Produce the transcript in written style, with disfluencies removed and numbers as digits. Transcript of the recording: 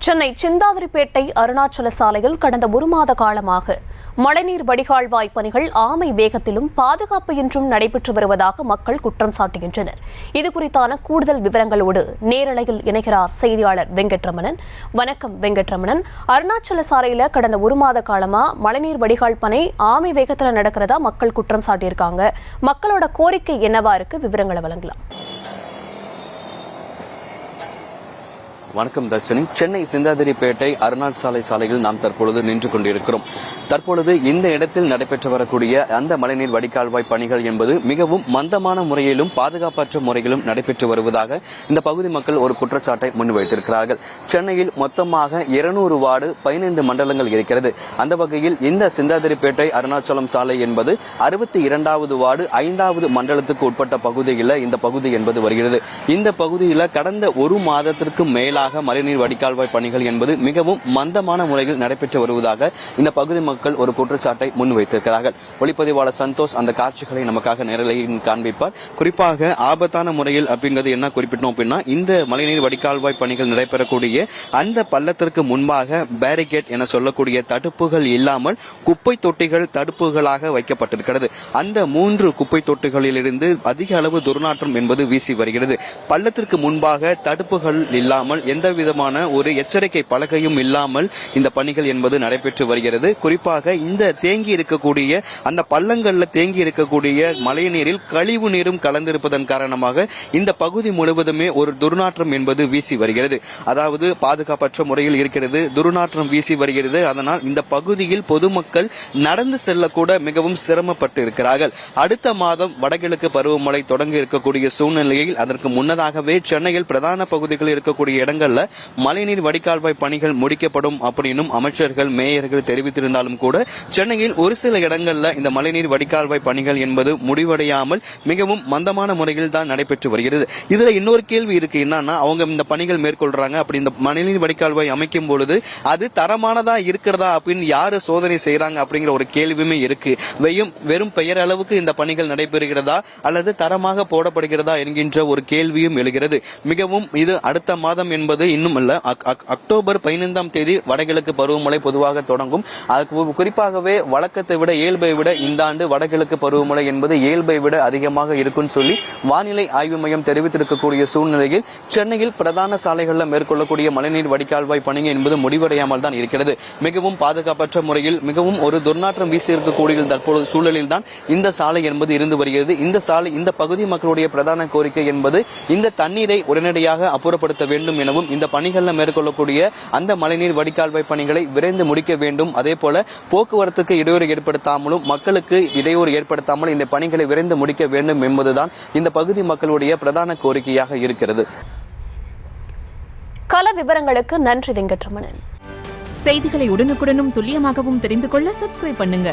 சென்னை சிந்தாதிரிப்பேட்டை அருணாச்சல சாலையில் கடந்த ஒரு மாத காலமாக மழைநீர் வடிகால்வாய் பணிகள் ஆமை வேகத்திலும் பாதுகாப்பு இன்றும் நடைபெற்று வருவதாக மக்கள் குற்றம் சாட்டுகின்றனர். இதுகுறித்தான கூடுதல் விவரங்களோடு நேரலையில் இணைகிறார் செய்தியாளர் வெங்கட்ரமணன். வணக்கம் வெங்கட்ரமணன். அருணாச்சல சாலையில கடந்த ஒரு மாத காலமா மழைநீர் வடிகால் பணி ஆமை வேகத்தில் நடக்கிறதா மக்கள் குற்றம் சாட்டியிருக்காங்க. மக்களோட கோரிக்கை என்னவா இருக்கு? விவரங்களை வழங்கலாம். வணக்கம் தர்ஷினி. சென்னை சிந்தாதிரிப்பேட்டை அருணாச்சல சாலையில் நாம் தற்பொழுது நின்று கொண்டிருக்கிறோம். தற்பொழுது இந்த இடத்தில் நடைபெற்று வரக்கூடிய அந்த மழைநீர் வடிகால்வாய் பணிகள் என்பது மிகவும் மந்தமான முறையிலும் பாதுகாப்பற்ற முறையிலும் நடைபெற்று வருவதாக இந்த பகுதி மக்கள் ஒரு குற்றச்சாட்டை முன்வைத்திருக்கிறார்கள். சென்னையில் மொத்தமாக 200 வார்டு 15 மண்டலங்கள் இருக்கிறது. அந்த வகையில் இந்த சிந்தாதிரிப்பேட்டை அருணாச்சலம் சாலை என்பது 62வது வார்டு 5வது மண்டலத்துக்கு உட்பட்ட பகுதியில் இந்த பகுதி என்பது வருகிறது. இந்த பகுதியில் கடந்த ஒரு மாதத்திற்கு மேலாக மழைநீர் வடிகால்வாய் பணிகள் என்பது மிகவும் மந்தமான முறையில் நடைபெற்று வருவதாக இந்த பகுதி மக்கள் ஒரு குற்றச்சாட்டை முன்வைத்திருக்கிறார்கள். ஒளிப்பதிவாளர் சந்தோஷ் அந்த காட்சிகளை நமக்காக நேரலையில் காண்பிப்பார். குறிப்பாக ஆபத்தான முறையில் அப்படிங்கிறது என்ன குறிப்பிட்டோம் அப்படின்னா, இந்த மழைநீர் வடிகால்வாய் பணிகள் நடைபெறக்கூடிய அந்த பள்ளத்திற்கு முன்பாக பேரிகேட் என சொல்லக்கூடிய தடுப்புகள் இல்லாமல் குப்பை தொட்டிகள் தடுப்புகளாக வைக்கப்பட்டிருக்கிறது. அந்த 3 குப்பை தொட்டிகளிலிருந்து அதிக அளவு துர்நாற்றம் என்பது வீசி வருகிறது. பள்ளத்திற்கு முன்பாக தடுப்புகள் இல்லாமல் எந்த விதமான ஒரு எச்சரிக்கை பலகையும் இல்லாமல் இந்த பணிகள் என்பது நடைபெற்று வருகிறது. குறிப்பாக இந்த தேங்கி இருக்கக்கூடிய அந்த பள்ளங்கள்ல தேங்கி இருக்கக்கூடிய மழை நீரில் கழிவு நீரும் கலந்திருப்பதன் காரணமாக இந்த பகுதி முழுவதுமே ஒரு துர்நாற்றம் என்பது வீசி வருகிறது. அதாவது பாதுகாப்பற்ற முறையில் இருக்கிறது, துர்நாற்றம் வீசி வருகிறது. அதனால் இந்த பகுதியில் பொதுமக்கள் நடந்து செல்லக்கூட மிகவும் சிரமப்பட்டு இருக்கிறார்கள். அடுத்த மாதம் வடகிழக்கு பருவமழை தொடங்க இருக்கக்கூடிய சூழ்நிலையில் அதற்கு முன்னதாகவே சென்னையில் பிரதான பகுதிகளில் இருக்கக்கூடிய இடங்கள்ல மழைநீர் வடிகால்வாய் பணிகள் முடிக்கப்படும் அப்படின்னு அமைச்சர்கள் மேயர்கள் தெரிவித்திருந்தாலும் கூட சென்னையில் ஒரு சில இடங்கள்ல இந்த மழைநீர் வடிகால்வாய் பணிகள் என்பது முடிவடையாமல் மிகவும் மந்தமான முறையில் தான் நடைபெற்று வருகிறது. இதுல இன்னொரு கேள்வி இருக்கு. என்னன்னா, அவங்க இந்த பணிகள் மேற்கொள்றாங்க, அப்படி இந்த மழைநீர் வடிகால்வாய் அமைக்கும் பொழுது அது தரமானதா இருக்கிறதா அப்படின்னு யாரு சோதனை செய்யறாங்க அப்படிங்கிற ஒரு கேள்வியுமே இருக்கு. வெறும் பெயர் அளவுக்கு இந்த பணிகள் நடைபெறுகிறதா அல்லது தரமாக போடப்படுகிறதா என்கின்ற ஒரு கேள்வியும் எழுகிறது. மிகவும் இது அடுத்த மாதம் என்பது இன்னும் அல்ல, அக்டோபர் 15ஆம் தேதி வடகிழக்கு பருவமழை பொதுவாக தொடங்கும். குறிப்பாகவே வழக்கத்தை விட இயல்பை விட இந்த ஆண்டு வடகிழக்கு பருவமழை என்பது இயல்பை விட அதிகமாக இருக்கும் சொல்லி வானிலை ஆய்வு மையம் தெரிவித்திருக்கக்கூடிய சூழ்நிலையில் சென்னையில் பிரதான சாலைகளில் மேற்கொள்ளக்கூடிய மழைநீர் வடிகால்வாய் பணி என்பது முடிவடையாமல் தான் இருக்கிறது. மிகவும் பாதுகாப்பற்ற முறையில் மிகவும் ஒரு துர்நாற்றம் வீசி இருக்கக்கூடிய தற்போது சூழலில் தான் இந்த சாலை என்பது இருந்து வருகிறது. இந்த பகுதி மக்களுடைய பிரதான கோரிக்கை என்பது இந்த தண்ணீரை உடனடியாக அப்புறப்படுத்த வேண்டும் எனவும் இந்த பணிகளில் மேற்கொள்ளக்கூடிய அந்த மழைநீர் வடிகால்வாய் பணிகளை விரைந்து முடிக்க வேண்டும். அதே போல போக்குவரத்துக்கு இடையூறு ஏற்படுத்தாமலும் மக்களுக்கு இடையூறு ஏற்படுத்தாமல் இந்த பணிகளை விரைந்து முடிக்க வேண்டும் என்பதுதான் இந்த பகுதி மக்களுடைய பிரதான கோரிக்கையாக இருக்கிறது. கள விவரங்களுக்கு நன்றி வெங்கட்ரமணன். செய்திகளை உடனுக்குடனும் துல்லியமாகவும் தெரிந்து கொள்ள சப்ஸ்கிரைப் பண்ணுங்க.